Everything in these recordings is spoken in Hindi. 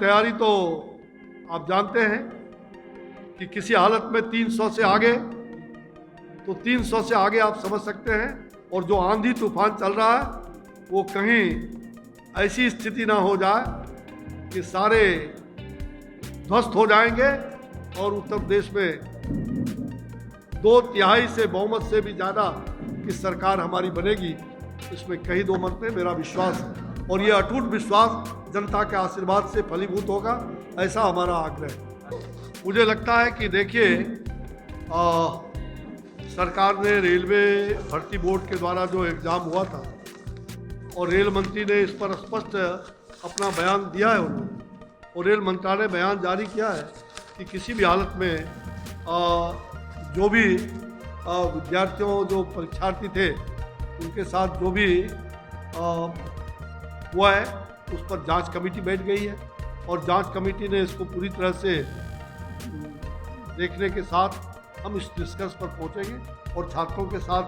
तैयारी तो आप जानते हैं कि किसी हालत में 300 से आगे, तो 300 से आगे आप समझ सकते हैं। और जो आंधी तूफान चल रहा है वो कहीं ऐसी स्थिति ना हो जाए कि सारे ध्वस्त हो जाएंगे और उत्तर प्रदेश में 2/3 से बहुमत से भी ज़्यादा की सरकार हमारी बनेगी, इसमें कहीं दो मत में मेरा विश्वास है। और ये अटूट विश्वास जनता के आशीर्वाद से फलीभूत होगा, ऐसा हमारा आग्रह है। मुझे लगता है कि देखिए, सरकार ने रेलवे भर्ती बोर्ड के द्वारा जो एग्ज़ाम हुआ था और रेल मंत्री ने इस पर स्पष्ट अपना बयान दिया है उन्होंने, और रेल मंत्रालय बयान जारी किया है कि किसी भी हालत में जो भी विद्यार्थियों, जो परीक्षार्थी थे, उनके साथ जो भी हुआ है उस पर जांच कमेटी बैठ गई है और जांच कमेटी ने इसको पूरी तरह से देखने के साथ हम इस निष्कर्ष पर पहुंचेंगे और छात्रों के साथ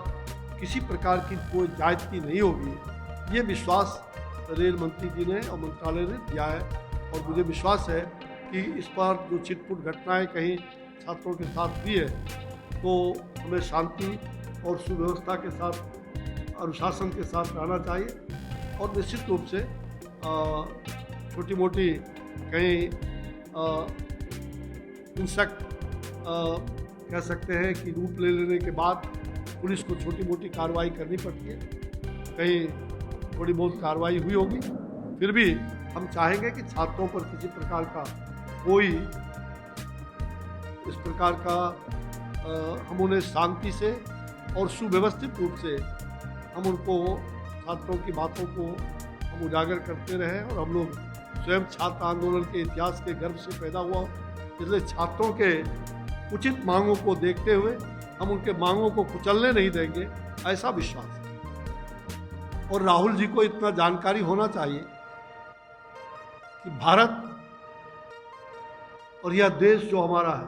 किसी प्रकार की कोई ज्यादती नहीं होगी। ये विश्वास रेल मंत्री जी ने और मंत्रालय ने दिया है और मुझे विश्वास है कि इस पर जो छिटपुट घटनाएं कहीं छात्रों के साथ हुई है तो हमें शांति और सुव्यवस्था के साथ, अनुशासन के साथ रहना चाहिए और निश्चित रूप से छोटी मोटी कहीं हिंसक कह सकते हैं कि रूप ले लेने के बाद पुलिस को छोटी मोटी कार्रवाई करनी पड़ती है, कहीं थोड़ी बहुत कार्रवाई हुई होगी। फिर भी हम चाहेंगे कि छात्रों पर किसी प्रकार का कोई इस प्रकार का हम उन्हें शांति से और सुव्यवस्थित रूप से हम उनको, छात्रों की बातों को हम उजागर करते रहें। और हम लोग स्वयं छात्र आंदोलन के इतिहास के गर्भ से पैदा हुआ, इसलिए छात्रों के उचित मांगों को देखते हुए हम उनके मांगों को कुचलने नहीं देंगे, ऐसा विश्वास है। और राहुल जी को इतना जानकारी होना चाहिए कि भारत और यह देश जो हमारा है,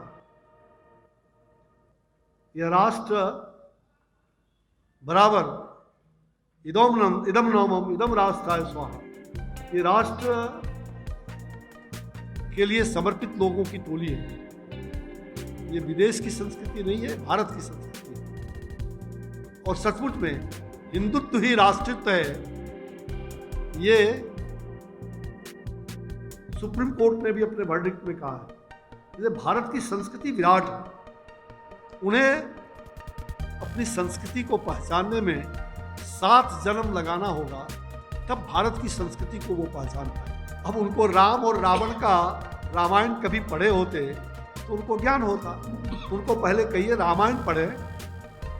यह राष्ट्र बराबर इदम नवम इदम राष्ट्राय स्वाहा, ये राष्ट्र के लिए समर्पित लोगों की टोली है। ये विदेश की संस्कृति नहीं है, भारत की संस्कृति है। और सचमुच में हिंदुत्व ही राष्ट्रत्व है, ये सुप्रीम कोर्ट ने भी अपने वर्डिक्ट में कहा है। जैसे भारत की संस्कृति विराट है, उन्हें अपनी संस्कृति को पहचानने में 7 जन्म लगाना होगा, तब भारत की संस्कृति को वो पहचान पाए। अब उनको राम और रावण का रामायण कभी पढ़े होते तो उनको ज्ञान होता। उनको पहले कहिए रामायण पढ़े।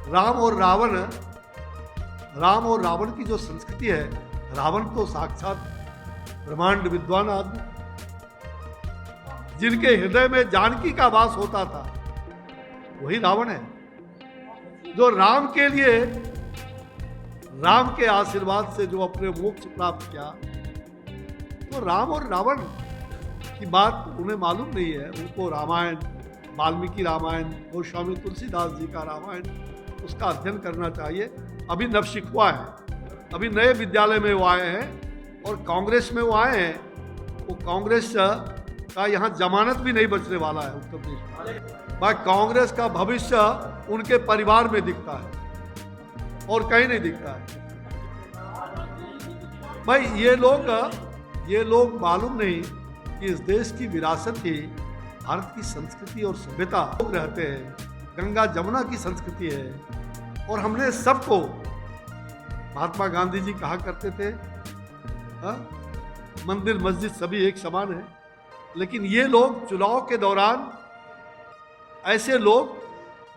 राम और रावण की जो संस्कृति है, रावण तो साक्षात ब्रह्मांड विद्वान आदमी, जिनके हृदय में जानकी का वास होता था, वही रावण है। जो राम के लिए, राम के आशीर्वाद से जो अपने मोक्ष प्राप्त किया, तो राम और रावण की बात उन्हें मालूम नहीं है। उनको रामायण, वाल्मीकि रामायण, गोस्वामी तुलसीदास जी का रामायण, उसका अध्ययन करना चाहिए। अभी नवशिखुआ है, अभी नए विद्यालय में वो आए हैं और कांग्रेस में वो आए हैं। वो कांग्रेस का यहाँ जमानत भी नहीं बचने वाला है उत्तर प्रदेश में। भाई कांग्रेस का भविष्य उनके परिवार में दिखता है और कहीं नहीं दिखता है। भाई ये लोग मालूम नहीं कि इस देश की विरासत ही भारत की संस्कृति और सभ्यता। लोग रहते हैं, गंगा जमुना की संस्कृति है। और हमने सबको, महात्मा गांधी जी कहा करते थे, मंदिर मस्जिद सभी एक समान है। लेकिन ये लोग चुनाव के दौरान, ऐसे लोग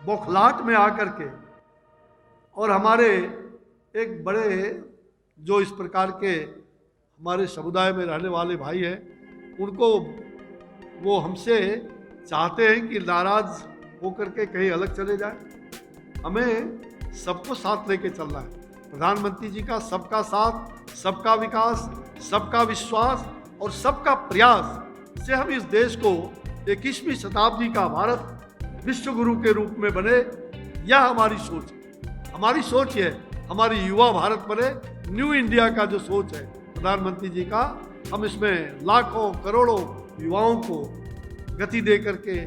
बौखलाहट में आकर के, और हमारे एक बड़े जो इस प्रकार के हमारे समुदाय में रहने वाले भाई हैं, उनको वो हमसे चाहते हैं कि नाराज होकर के कहीं अलग चले जाए। हमें सबको साथ लेके चलना है। प्रधानमंत्री जी का सबका साथ, सबका विकास, सबका विश्वास और सबका प्रयास से हम इस देश को 21वीं शताब्दी का भारत विश्व गुरु के रूप में बने, यह हमारी सोच है। हमारी सोच है हमारी युवा भारत बने, न्यू इंडिया का जो सोच है प्रधानमंत्री जी का, हम इसमें लाखों करोड़ों युवाओं को गति दे करके,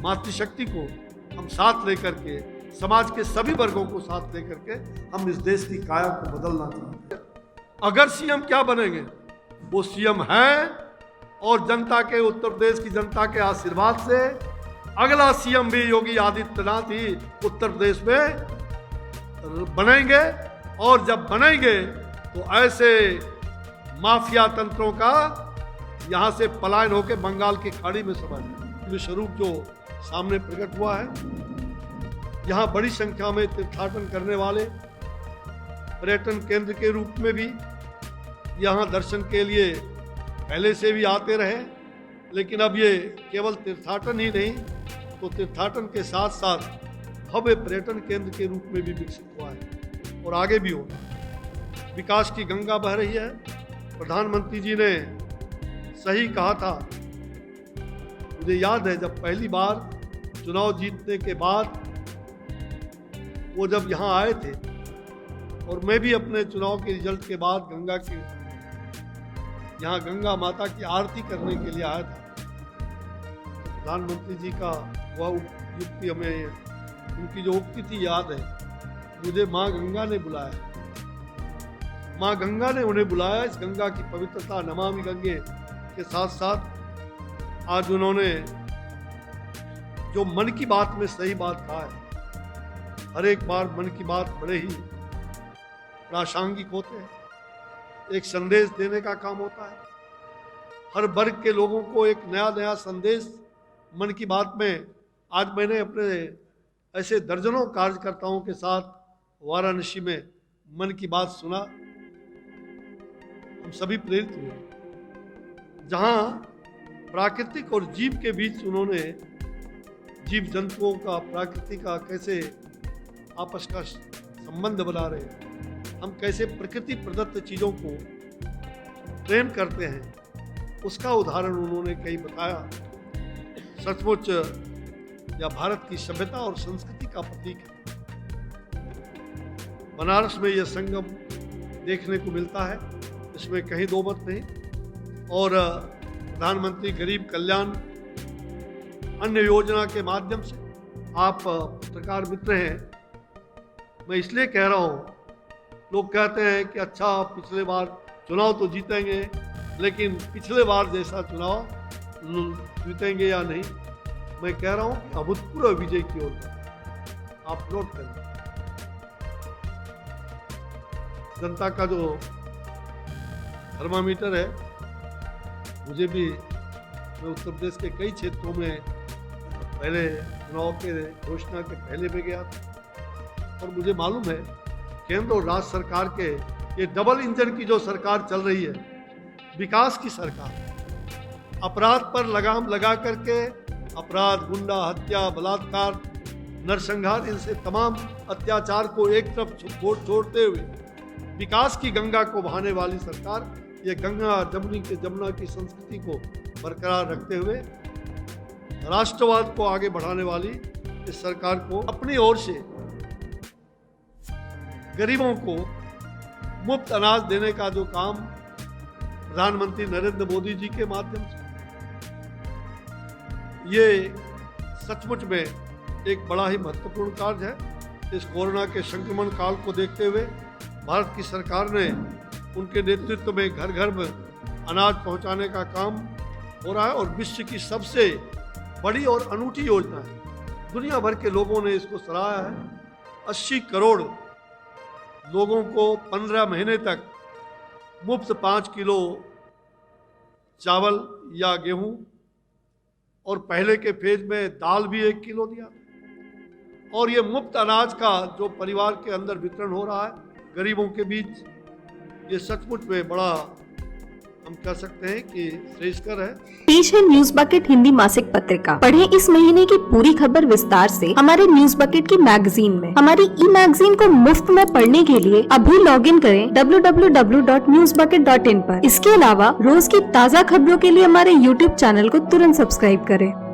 मातृशक्ति को हम साथ लेकर के, समाज के सभी वर्गों को साथ लेकर के हम इस देश की काया को बदलना चाहते हैं। अगर सीएम क्या बनेंगे, वो सीएम है और जनता के, उत्तर प्रदेश की जनता के आशीर्वाद से अगला सीएम भी योगी आदित्यनाथ ही उत्तर प्रदेश में बनेंगे। और जब बनेंगे तो ऐसे माफिया तंत्रों का यहाँ से पलायन होकर बंगाल की खाड़ी में समा जाए। विश्वरूप जो सामने प्रकट हुआ है, यहाँ बड़ी संख्या में तीर्थाटन करने वाले पर्यटन केंद्र के रूप में भी यहाँ दर्शन के लिए पहले से भी आते रहे, लेकिन अब ये केवल तीर्थाटन ही नहीं तो तीर्थाटन के साथ साथ भव्य पर्यटन केंद्र के रूप में भी विकसित हुआ है और आगे भी होगा। विकास की गंगा बह रही है। प्रधानमंत्री जी ने सही कहा था। मुझे याद है जब पहली बार चुनाव जीतने के बाद वो जब यहाँ आए थे और मैं भी अपने चुनाव के रिजल्ट के बाद गंगा के यहाँ गंगा माता की आरती करने के लिए आया था। प्रधानमंत्री जी का वह युक्ति हमें, उनकी जो उक्ति थी याद है। मुझे माँ गंगा ने बुलाया, माँ गंगा ने उन्हें बुलाया। इस गंगा की पवित्रता, नमामि गंगे के साथ साथ आज उन्होंने जो मन की बात में सही बात कहा है, हर एक बार मन की बात बड़े ही प्रासंगिक होते हैं, एक संदेश देने का काम होता है। हर वर्ग के लोगों को एक नया नया संदेश मन की बात में। आज मैंने अपने ऐसे दर्जनों कार्यकर्ताओं के साथ वाराणसी में मन की बात सुना। हम सभी प्रेरित हुए। जहां प्राकृतिक और जीव के बीच उन्होंने जीव जंतुओं का, प्रकृति का कैसे आपस का संबंध बना रहे हैं, हम कैसे प्रकृति प्रदत्त चीज़ों को प्रेम करते हैं, उसका उदाहरण उन्होंने कई बताया। सचमुच यह भारत की सभ्यता और संस्कृति का प्रतीक है। बनारस में यह संगम देखने को मिलता है, इसमें कहीं दो मत नहीं। और प्रधानमंत्री गरीब कल्याण अन्य योजना के माध्यम से, आप पत्रकार मित्र हैं, मैं इसलिए कह रहा हूँ, लोग कहते हैं कि अच्छा पिछले बार चुनाव तो जीतेंगे, लेकिन पिछले बार जैसा चुनाव जीतेंगे या नहीं। मैं कह रहा हूँ कि अभूतपूर्व विजय की ओर आप नोट करें। जनता का जो थर्मामीटर है, मुझे भी, मैं उत्तर प्रदेश के कई क्षेत्रों में पहले चुनाव के घोषणा के पहले में गया था और मुझे मालूम है केंद्र और राज्य सरकार के ये डबल इंजन की जो सरकार चल रही है, विकास की सरकार, अपराध पर लगाम लगा करके अपराध, गुंडा, हत्या, बलात्कार, नरसंहार, इनसे तमाम अत्याचार को एक तरफ छोड़ते हुए विकास की गंगा को बहाने वाली सरकार, ये गंगा जमुना की संस्कृति को बरकरार रखते हुए राष्ट्रवाद को आगे बढ़ाने वाली इस सरकार को अपनी ओर से गरीबों को मुफ्त अनाज देने का जो काम प्रधानमंत्री नरेंद्र मोदी जी के माध्यम से, ये सचमुच में एक बड़ा ही महत्वपूर्ण कार्य है। इस कोरोना के संक्रमण काल को देखते हुए भारत की सरकार ने उनके नेतृत्व में घर घर में अनाज पहुंचाने का काम हो रहा है और विश्व की सबसे बड़ी और अनूठी योजना है। दुनिया भर के लोगों ने इसको सराहा है। 80 करोड़ लोगों को 15 महीने तक मुफ्त 5 किलो चावल या गेहूं और पहले के फेज में दाल भी 1 किलो दिया। और ये मुफ्त अनाज का जो परिवार के अंदर वितरण हो रहा है गरीबों के बीच, ये सचमुच में बड़ा, हम कह सकते हैं कि श्रेयस्कर है। पेश है न्यूज बकेट हिंदी मासिक पत्रिका। पढ़ें इस महीने की पूरी खबर विस्तार से हमारे न्यूज बकेट की मैगजीन में। हमारी ई मैगजीन को मुफ्त में पढ़ने के लिए अभी लॉगिन करें www.newsbucket.in पर। इसके अलावा रोज की ताज़ा खबरों के लिए हमारे YouTube चैनल को तुरंत सब्सक्राइब करें।